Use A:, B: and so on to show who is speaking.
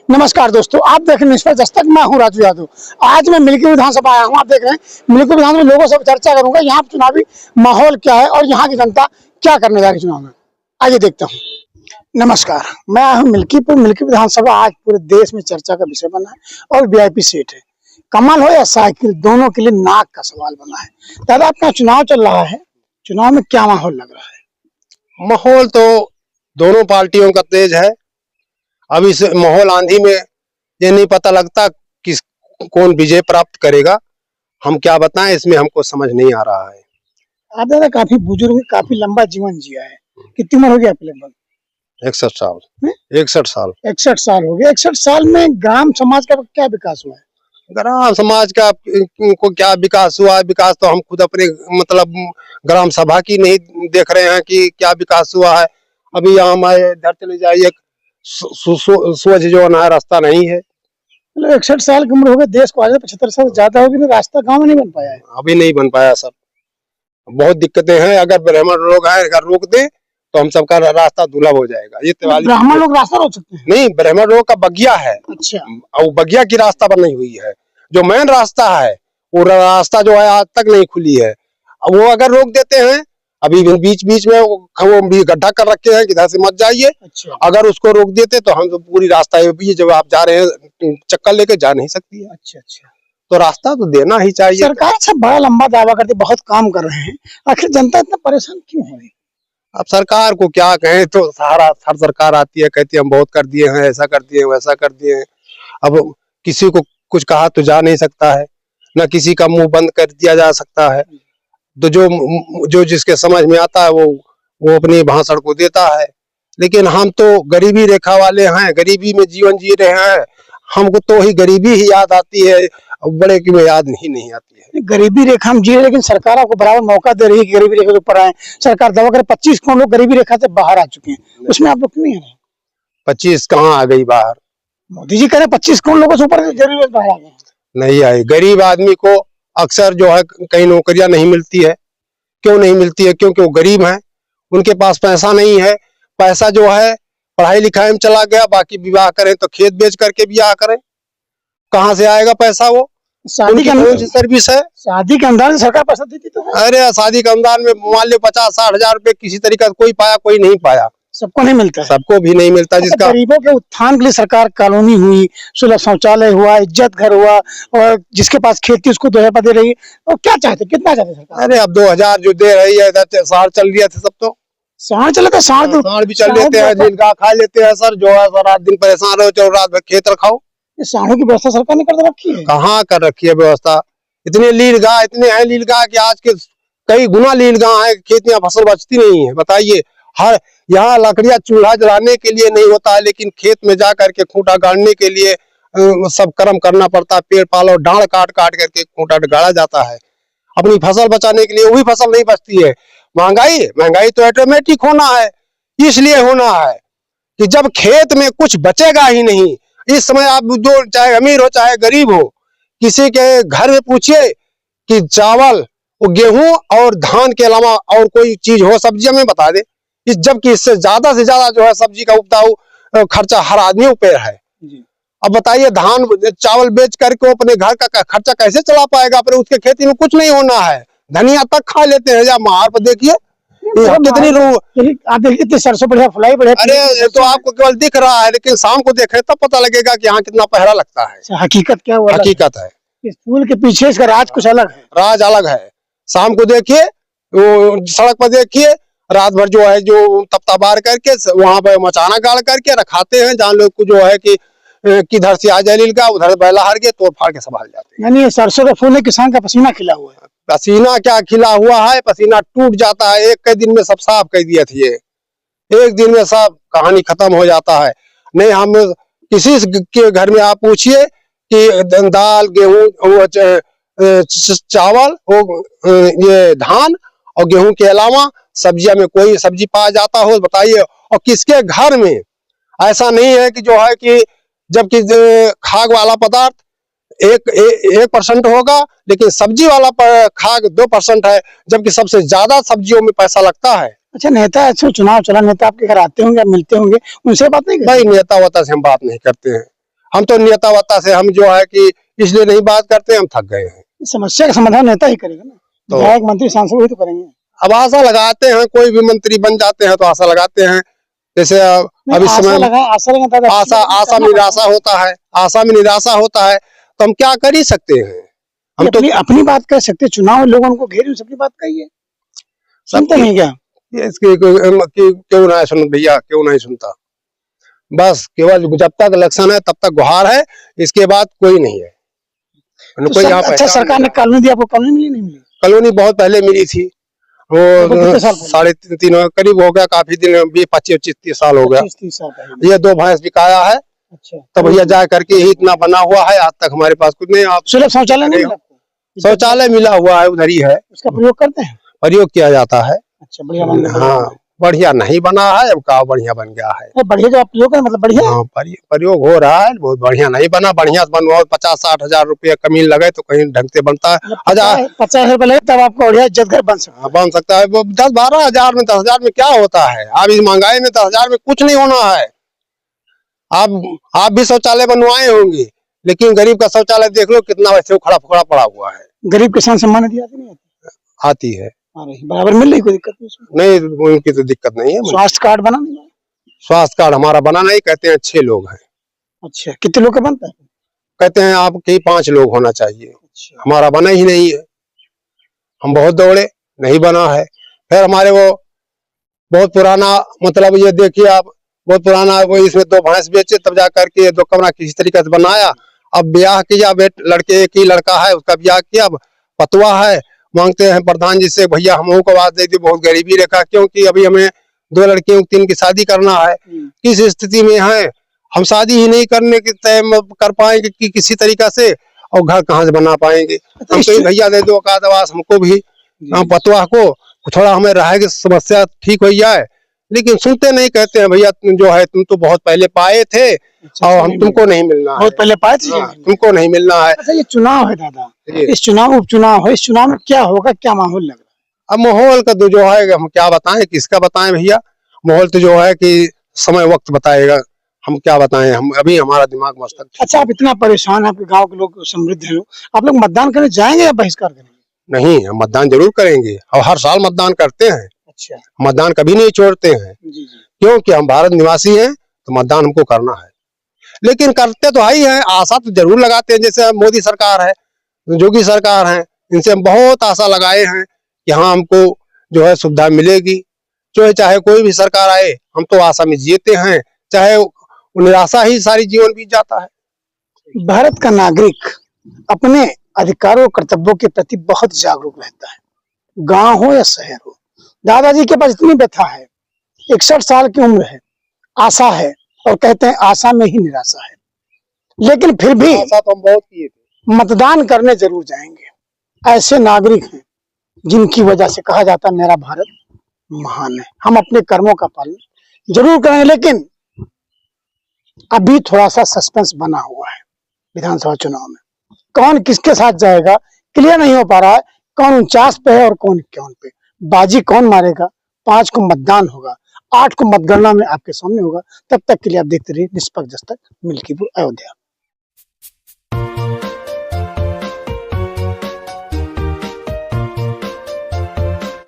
A: नमस्कार दोस्तों, आप देख रहे हैं निष्पक्ष दस्तक। मैं हूं राजू यादव। आज मैं मिल्की विधानसभा आया हूं। आप देख रहे हैं मिल्की विधानसभा में लोगों से चर्चा करूंगा यहाँ चुनावी माहौल क्या है और यहाँ की जनता क्या करने जा रही है चुनाव में। आइए देखते हूँ। नमस्कार, मैं आया हूँ मिल्कीपुर। मिल्की विधानसभा आज पूरे देश में चर्चा का विषय बना है और वीआईपी सीट है। कमल हो या साइकिल, दोनों के लिए नाक का सवाल बना है। दादा, अपना चुनाव चल रहा है, चुनाव में क्या माहौल लग रहा है?
B: माहौल तो दोनों पार्टियों का तेज है। अब इस माहौल आंधी में ये नहीं पता लगता किस कौन विजय प्राप्त करेगा। हम क्या बताएं, इसमें हमको समझ नहीं आ रहा है।
A: आप दादा काफी बुजुर्ग, काफी लंबा जीवन जिया है। कितनी उम्र हो गई आपकी? लगभग
B: 61 साल। 61 साल।
A: 61 साल हो गए। 61 साल में ग्राम समाज का क्या विकास हुआ है?
B: ग्राम समाज का को क्या विकास हुआ है? विकास तो हम खुद अपने मतलब ग्राम सभा की नहीं देख रहे हैं कि क्या विकास हुआ है। अभी यहाँ हमारे इधर चले जाइए, स्वच्छ जो है रास्ता नहीं है।
A: मतलब 61 साल की उम्र हो गई, देश को आज 75 साल ज्यादा होगी, तो रास्ता गांव में नहीं बन पाया है।
B: अभी नहीं बन पाया सर, बहुत दिक्कतें हैं। अगर ब्राह्मण लोग हैं, अगर रोक दे तो हम सबका रास्ता दुर्लभ हो जाएगा। ये
A: ब्राह्मण लोग रास्ता रोक सकते हैं?
B: नहीं, ब्राह्मण लोग का बगिया है।
A: अच्छा।
B: और बगिया की रास्ता बनी हुई है। जो मेन रास्ता है वो रास्ता जो है आज तक नहीं खुली है। अब वो अगर रोक देते हैं, अभी बीच बीच में वो भी गड्ढा कर रखे हैं कि इधर से मत जाइए।
A: अच्छा।
B: अगर उसको रोक देते तो हम तो पूरी रास्ता जब आप जा रहे हैं चक्कर लेके जा नहीं सकती है।
A: अच्छा अच्छा।
B: तो रास्ता तो देना ही चाहिए।
A: सरकार अच्छा बड़ा लंबा दावा करती, बहुत काम कर रहे हैं, आखिर जनता इतना परेशान क्यों हो रही?
B: अब सरकार को क्या कहें, तो हर सरकार आती है, कहती है हम बहुत कर दिए हैं, ऐसा कर दिए, वैसा कर दिए हैं। अब किसी को कुछ कहा तो जा नहीं सकता है, ना किसी का मुंह बंद कर दिया जा सकता है। तो जो जिसके समझ में आता है वो अपनी भाषण को देता है। लेकिन हम तो गरीबी रेखा वाले हैं, गरीबी में जीवन जी रहे हैं। हमको तो ही गरीबी ही याद आती है, बड़े की में याद नहीं आती है।
A: गरीबी रेखा हम जी रहे, लेकिन सरकार आपको बराबर मौका दे रही है कि गरीबी रेखा के ऊपर आए। सरकार दावा करे 25 करोड़ लोग गरीबी रेखा से बाहर आ चुके हैं, उसमें आप लोग क्यों नहीं आ रहे?
B: 25 कहाँ आ गई बाहर?
A: मोदी जी कह रहे 25 करोड़ लोगों से ऊपर गरीबी बाहर आ गए। नहीं
B: आई। गरीब आदमी को अक्सर जो है कहीं नौकरियां नहीं मिलती है। क्यों नहीं मिलती है? क्योंकि वो गरीब हैं, उनके पास पैसा नहीं है। पैसा जो है पढ़ाई लिखाई में चला गया, बाकी विवाह करें तो खेत बेच करके ब्याह करें, कहाँ से आएगा पैसा? वो
A: शादी के अंदर
B: सर्विस है,
A: शादी के अंदर सरकार पैसा देती तो है।
B: अरे शादी के अंदर में मान लो 50-60 हजार रुपए किसी तरीके से कोई पाया, कोई नहीं पाया।
A: सबको नहीं मिलता है।
B: सबको भी नहीं मिलता। जिसका
A: गरीबों के उत्थान के लिए सरकार कॉलोनी हुई, सुलभ शौचालय हुआ, इज्जत घर हुआ, और जिसके पास खेती उसको 2000 रुपया दे रही है। और क्या चाहते, कितना चाहते सरकार?
B: अरे अब 2000 जो दे रही है, इधर साढ़ चल रही थे, सब तो
A: साढ़ चले थे, साढ़
B: भी चल लेते हैं, जिनका खा लेते हैं सर। जो है रात दिन परेशान रहो, चलो रात भर खेत रखाओ।
A: साढ़ों की व्यवस्था सरकार ने कर रखी है।
B: कहाँ कर रखी है व्यवस्था? इतने लीलगाह, इतने हैं लीलगाह कि आज के कई गुना लीलगाह है, खेत में फसल बचती नहीं है। बताइए, हर यहाँ लकड़ियां चूल्हा जलाने के लिए नहीं होता है, लेकिन खेत में जा करके खूंटा गाड़ने के लिए सब कर्म करना पड़ता है। पेड़ पालो, डांड काट काट करके खूंटा गाड़ा जाता है। अपनी फसल बचाने के लिए वही फसल नहीं बचती है। महंगाई तो ऑटोमेटिक होना है, इसलिए होना है कि जब खेत में कुछ बचेगा ही नहीं। इस समय आप जो चाहे अमीर हो चाहे गरीब हो, किसी के घर में पूछिए कि चावल, गेहूं और धान के अलावा और कोई चीज हो, सब्जियां में बता दे। जबकि इससे ज्यादा से ज्यादा जो है सब्जी का उपजाऊ खर्चा हर आदमी पे है। अब बताइए, धान चावल बेच करके अपने घर का खर्चा कैसे चला पाएगा? पर उसके खेती में कुछ नहीं होना है, धनिया तक खा लेते हैं। या मार पर देखिए कितनी
A: आप देखिए, सरसों बढ़िया, फुलाई बढ़िया।
B: अरे ये तो आपको केवल दिख रहा है, लेकिन शाम को देखे तब पता लगेगा कि यहाँ कितना पहरा लगता है।
A: हकीकत क्या हुआ?
B: हकीकत है,
A: इस फूल के पीछे इसका राज कुछ अलग है।
B: राज अलग है। शाम को देखिए, वो सड़क पर देखिए, रात भर जो है जो तख्ता बार करके वहां पर मचाना गाड़ करके रखाते हैं, जहाँ लोग को जो है कि किधर से आ जाए लीलगा, उधर बैला हार के तोड़ फाड़ के संभाल जाते हैं।
A: यानी सरसों का फूल है, किसान का पसीना खिला हुआ है।
B: पसीना क्या खिला हुआ है? पसीना टूट जाता है। एक के दिन में सब साफ कर दिए थे, एक दिन में सब कहानी खत्म हो जाता है। नहीं, हम किसी के घर में आप पूछिए कि दाल, गेहूं, चावल, ये धान और गेहूं के अलावा सब्जियां में कोई सब्जी पाया जाता हो, बताइए। और किसके घर में ऐसा नहीं है कि जो है कि जबकि खाद वाला पदार्थ 1% होगा, लेकिन सब्जी वाला खाद 2% है, जबकि सबसे ज्यादा सब्जियों में पैसा लगता है।
A: अच्छा, नेता अच्छा चुनाव चला, नेता आपके घर आते होंगे, मिलते होंगे, उनसे बात नहीं करते?
B: भाई नेता वता से हम बात नहीं करते हैं। हम तो नेतावता से हम जो है कि इसलिए नहीं बात करते, हम थक गए हैं।
A: इस समस्या का समाधान नेता ही करेगा ना,
B: तो
A: विधायक मंत्री सांसद वही तो करेंगे।
B: अब आशा लगाते हैं, कोई भी मंत्री बन जाते हैं तो आशा लगाते हैं, जैसे अब इस समय आशा में निराशा होता है, आशा में निराशा होता है, तो हम क्या कर ही सकते हैं। हम तो
A: अपनी बात कह सकते, चुनाव लोगों को घेरे अपनी बात कहिए, सुनते नहीं क्या?
B: इसकी क्यों नहीं सुन भैया, क्यों नहीं सुनता। बस केवल जब तक इलेक्शन है तब तक गुहार है, इसके बाद कोई नहीं है।
A: तो अच्छा सरकार ने कॉलोनी दी, आपको कॉलोनी मिली नहीं मिली?
B: कॉलोनी बहुत पहले मिली थी, वो 3.5 करीब हो गया, काफी दिन, 25-30 साल हो गया।
A: 30 साल
B: ये 2 भैंस बिकाया है।
A: अच्छा,
B: तब भैया जा करके ही इतना बना हुआ है, आज तक हमारे पास कुछ नहीं। आप
A: सुलभ शौचालय नहीं मिला?
B: शौचालय मिला हुआ है, उधर ही है,
A: उसका प्रयोग करते हैं,
B: प्रयोग किया जाता है।
A: अच्छा, बढ़िया बन गया।
B: हाँ, बढ़िया नहीं बना है, अब का बढ़िया बन गया है।
A: बढ़िया जो आप प्रयोग करें मतलब बढ़िया।
B: हाँ, प्रयोग हो रहा है, बहुत बढ़िया नहीं बना, बढ़िया बनवाओ, 50-60 हजार रुपया कमीन लगे तो कहीं ढंग से बनता है।
A: 50 रुपए लगे तब आपको बढ़िया इज्जत घर बन सकता
B: है। वो 10-12 हजार में, 10 हजार में क्या होता है। अब इस महंगाई में 10 हजार में कुछ नहीं होना है। आप भी शौचालय बनवाए होंगे, लेकिन गरीब का शौचालय देख लो कितना वैसे खड़ा फुकड़ा पड़ा हुआ है।
A: गरीब किसान सम्मान निधि आती नहीं
B: आती है,
A: बराबर मिल रही, कोई दिक्कत
B: नहीं, उनकी तो दिक्कत नहीं है।
A: स्वास्थ्य कार्ड बना नहीं?
B: स्वास्थ्य कार्ड हमारा बना नहीं, कहते हैं 6 लोग हैं।
A: अच्छा, कितने लोग का बनता है?
B: कहते हैं आपके 5 लोग होना चाहिए।
A: अच्छा।
B: हमारा बना ही नहीं है, हम बहुत दौड़े, नहीं बना है। फिर हमारे वो बहुत पुराना, मतलब ये देखिए आप, बहुत पुराना, वो इसमें 2 भैंस बेचे तब जा करके 2 कमरा किसी तरीके से बनाया। अब ब्याह किया, लड़के, एक ही लड़का है, उसका ब्याह किया, अब पतवा है, मांगते हैं प्रधान जी से, भैया हमको को आवाज दे दी, बहुत गरीबी रेखा, क्योंकि अभी हमें 2 लड़कियों 3 की शादी करना है। किस स्थिति में है, हम शादी ही नहीं करने के तय कर पाएंगे कि किसी तरीका से, और घर कहाँ से बना पाएंगे। हम कहीं भैया दे दो आवास हमको भी, पतवा को, थोड़ा हमें रहे समस्या ठीक हो जाए, लेकिन सुनते नहीं, कहते हैं भैया तुम जो है, तुम तो बहुत पहले पाए थे और हम तुमको नहीं मिलना है।
A: बहुत पहले पाए थे,
B: तुमको नहीं मिलना है।
A: अच्छा, ये चुनाव है दादा, इस चुनाव उपचुनाव है, इस चुनाव में क्या होगा, क्या माहौल लग रहा है?
B: अब माहौल का जो है, हम क्या बताएं, किसका बताएं भैया। माहौल तो जो है कि समय वक्त बताएगा, हम क्या बताएं, हम अभी हमारा दिमाग मस्त।
A: अच्छा, आप इतना परेशान है, आपके गाँव के लोग समृद्ध है, आप लोग मतदान करने जाएंगे या बहिष्कार करेंगे?
B: नहीं, हम मतदान जरूर करेंगे और हर साल मतदान करते हैं।
A: अच्छा,
B: मतदान कभी नहीं छोड़ते हैं, क्योंकि हम भारत निवासी हैं, तो मतदान हमको करना है। लेकिन करते तो ही हैं, आशा तो जरूर लगाते हैं। जैसे मोदी सरकार है, योगी सरकार है, इनसे हम बहुत आशा लगाए हैं कि हाँ हमको जो है सुविधा मिलेगी। चाहे कोई भी सरकार आए, हम तो आशा में जीते हैं, चाहे निराशा ही सारी जीवन बीत जाता है।
A: भारत का नागरिक अपने अधिकारों और कर्तव्यों के प्रति बहुत जागरूक रहता है, गांव हो या शहर हो। दादाजी के पास इतनी व्यथा है, 61 साल की उम्र है, आशा है, और कहते हैं आशा में ही निराशा है, लेकिन फिर भी
B: आशा तो हम बहुत किए थे,
A: मतदान करने जरूर जाएंगे। ऐसे नागरिक हैं जिनकी वजह से कहा जाता है मेरा भारत महान है। हम अपने कर्मों का पालन जरूर करेंगे, लेकिन अभी थोड़ा सा सस्पेंस बना हुआ है। विधानसभा चुनाव में कौन किसके साथ जाएगा क्लियर नहीं हो पा रहा है, कौन 49 पे है और कौन 51 पे, बाजी कौन मारेगा। 5 को मतदान होगा, 8 को मतगणना में आपके सामने होगा। तब तक के लिए आप देखते रहिए निष्पक्ष दस्तक, मिल्कीपुर, अयोध्या।